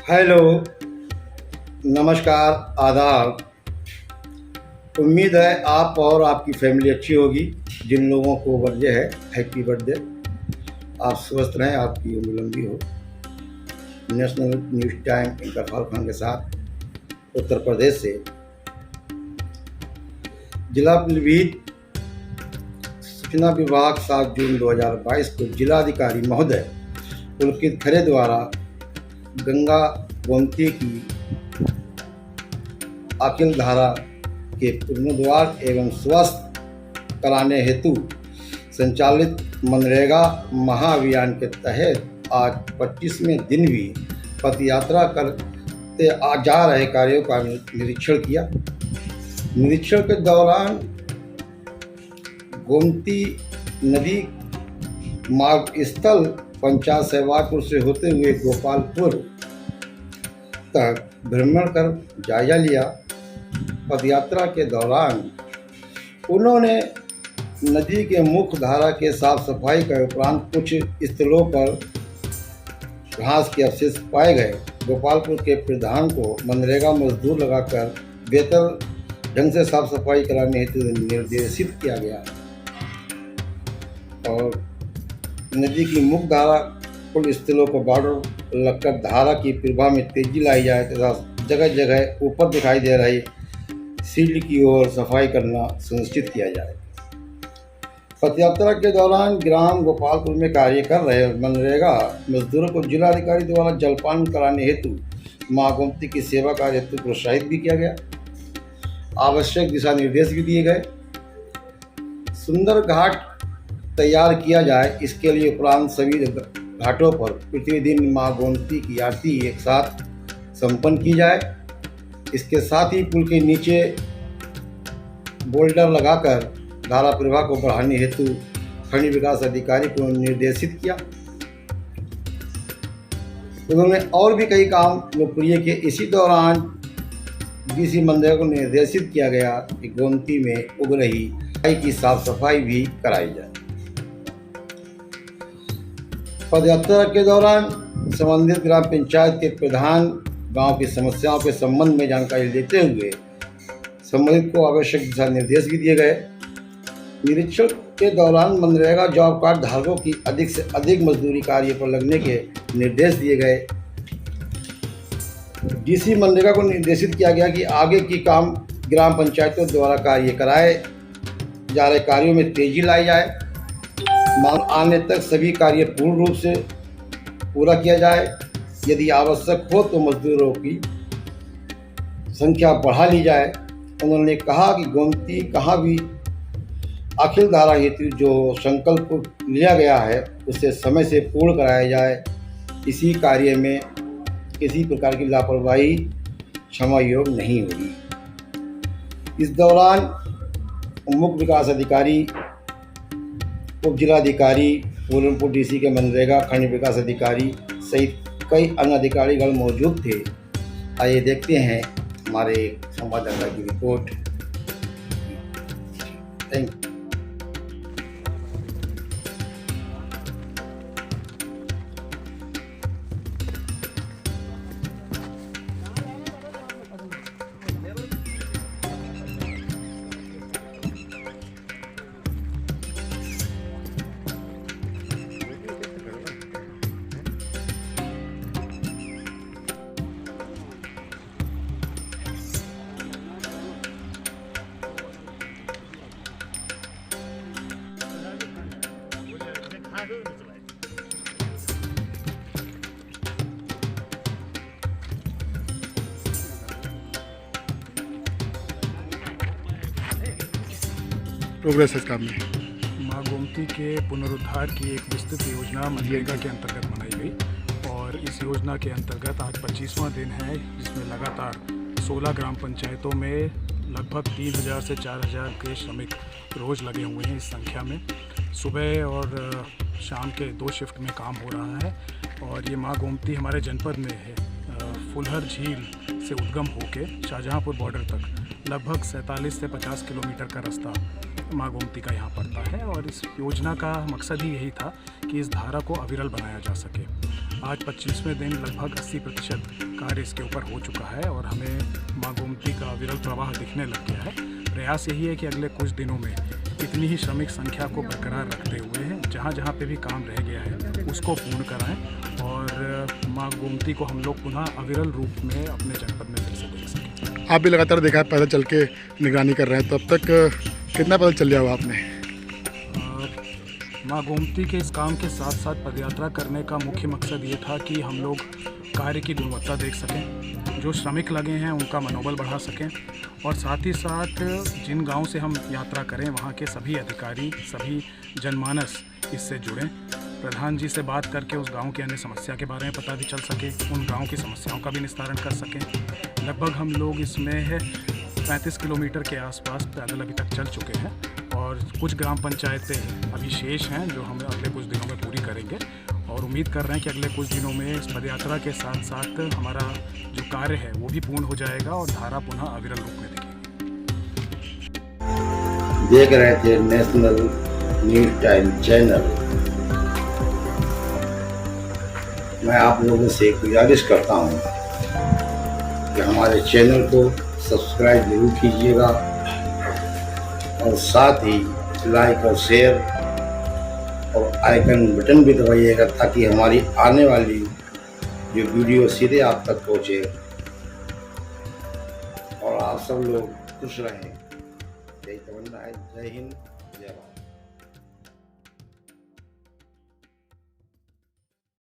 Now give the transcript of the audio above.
Hello, नमस्कार, आदाब। उम्मीद है आप और आपकी फैमिली अच्छी होगी। जिन लोगों को बर्थडे है, हैप्पी बर्थडे। आप स्वस्थ रहें, आपकी उम्र लंबी हो। नेशनल न्यूज़ टाइम इंतखाब खान के साथ उत्तर प्रदेश से जिला पीलीभीत सूचना विभाग 7 जून 2022 को जिलाधिकारी महोदय पुलकित खरे द्वारा गंगा गोमती की अखिल धारा के पुनरुद्धार एवं स्वस्थ कराने हेतु संचालित मनरेगा महाअभियान के तहत आज 25वें दिन भी पथ यात्रा करते जा रहे कार्यों का निरीक्षण किया। निरीक्षण के दौरान गोमती नदी मार्ग स्थल पंचायत सेवापुर से होते हुए गोपालपुर तक भ्रमण कर जायजा लिया। पदयात्रा के दौरान उन्होंने नदी के मुख्य धारा के साफ सफाई के उपरांत कुछ स्थलों पर घास के अवशेष पाए गए। गोपालपुर के प्रधान को मनरेगा मजदूर लगाकर बेहतर ढंग से साफ सफाई कराने हेतु निर्देशित किया गया और नदी की मुख्य धारा कुल स्थलों पर बॉर्डर लगकर धारा की प्रवाह में तेजी लाई जाए तथा जगह जगह ऊपर दिखाई दे रही सीढ़ी की ओर सफाई करना सुनिश्चित किया जाए। पदयात्रा के दौरान ग्राम गोपालपुर में कार्य कर रहे मनरेगा मजदूरों को जिलाधिकारी द्वारा जलपान कराने हेतु मां गोमती की सेवा कार्य हेतु प्रोत्साहित भी किया गया। आवश्यक दिशा निर्देश भी दिए गए। सुंदर घाट तैयार किया जाए, इसके लिए उपरांत सभी घाटों पर प्रतिदिन मां गोमती की आरती एक साथ संपन्न की जाए। इसके साथ ही पुल के नीचे बोल्डर लगाकर धारा प्रवाह को बढ़ाने हेतु खंड विकास अधिकारी को निर्देशित किया। उन्होंने और भी कई काम लोकप्रिय किए। इसी दौरान डीसी मनरेगा को निर्देशित किया गया कि गोमती में उग रही खाई की साफ सफाई भी कराई जाए। पदयात्रा के दौरान संबंधित ग्राम पंचायत के प्रधान गांव की समस्याओं के संबंध में जानकारी लेते हुए संबंधित को आवश्यक दिशा निर्देश भी दिए गए। निरीक्षण के दौरान मनरेगा जॉब कार्ड धारकों की अधिक से अधिक मजदूरी कार्य पर लगने के निर्देश दिए गए। डीसी मनरेगा को निर्देशित किया गया कि आगे की काम ग्राम पंचायतों द्वारा कार्य कराए जा रहे कार्यों में तेजी लाई जाए। मांग आने तक सभी कार्य पूर्ण रूप से पूरा किया जाए। यदि आवश्यक हो तो मजदूरों की संख्या बढ़ा ली जाए। उन्होंने कहा कि गोमती कहाँ भी अखिल धारा हेतु जो संकल्प लिया गया है उसे समय से पूर्ण कराया जाए। इसी कार्य में किसी प्रकार की लापरवाही क्षमा योग नहीं होगी। इस दौरान मुख्य विकास अधिकारी, उप जिलाधिकारी, पूरनपुर डीसी के मनरेगा खंड विकास अधिकारी सहित कई अन्य अधिकारीगण मौजूद थे। आइए देखते हैं हमारे संवाददाता की रिपोर्ट। Thank you. प्रोग्रेस इस काम में माँ गोमती के पुनरुद्धार की एक विस्तृत योजना मनरेगा के अंतर्गत बनाई गई और इस योजना के अंतर्गत आज 25वां दिन है, जिसमें लगातार 16 ग्राम पंचायतों में लगभग 3000 से 4000 के श्रमिक रोज़ लगे हुए हैं। इस संख्या में सुबह और शाम के 2 शिफ्ट में काम हो रहा है और ये माँ गोमती हमारे जनपद में है। फुलहर झील से उद्गम होकर शाहजहाँपुर बॉर्डर तक लगभग 47 से 50 किलोमीटर का रास्ता माँ गोमती का यहाँ पड़ता है और इस योजना का मकसद ही यही था कि इस धारा को अविरल बनाया जा सके। आज 25वें दिन लगभग 80% कार्य इसके ऊपर हो चुका है और हमें माँ गोमती का अविरल प्रवाह दिखने लग गया है। प्रयास यही है कि अगले कुछ दिनों में इतनी ही श्रमिक संख्या को बरकरार रखते हुए जहाँ जहाँ पे भी काम रह गया है उसको पूर्ण कराएं और माँ गोमती को हम लोग पुनः अविरल रूप में अपने जनपद में फिर से देख सकें। आप भी लगातार देखा है, पैदल चल के निगरानी कर रहे हैं, तो अब तक कितना पैदल चल लिया हुआ आपने? माँ गोमती के इस काम के साथ साथ पदयात्रा करने का मुख्य मकसद ये था कि हम लोग कार्य की गुणवत्ता देख सकें, जो श्रमिक लगे हैं उनका मनोबल बढ़ा सकें और साथ ही साथ जिन गांव से हम यात्रा करें वहां के सभी अधिकारी, सभी जनमानस इससे जुड़ें। प्रधान जी से बात करके उस गांव के अन्य समस्या के बारे में पता भी चल सके, उन गांव की समस्याओं का भी निस्तारण कर सकें। लगभग हम लोग इसमें 35 किलोमीटर के आसपास पैदल अभी तक चल चुके हैं और कुछ ग्राम पंचायतें अभी शेष हैं जो हम अगले कुछ दिनों में पूरी करेंगे और उम्मीद कर रहे हैं कि अगले कुछ दिनों में इस पदयात्रा के साथ साथ हमारा जो कार्य है वो भी पूर्ण हो जाएगा और धारा पुनः अविरल रूप में दिखेगी। देख रहे थे नेशनल न्यूज टाइम चैनल। मैं आप लोगों से गुजारिश करता हूँ कि हमारे चैनल को सब्सक्राइब जरूर कीजिएगा और साथ ही लाइक और शेयर और आइकन बटन भी दबाइएगा ताकि हमारी आने वाली जो वीडियो सीधे आप तक पहुँचे और आप सब लोग खुश रहें। यही तमन्ना है। जय हिंद।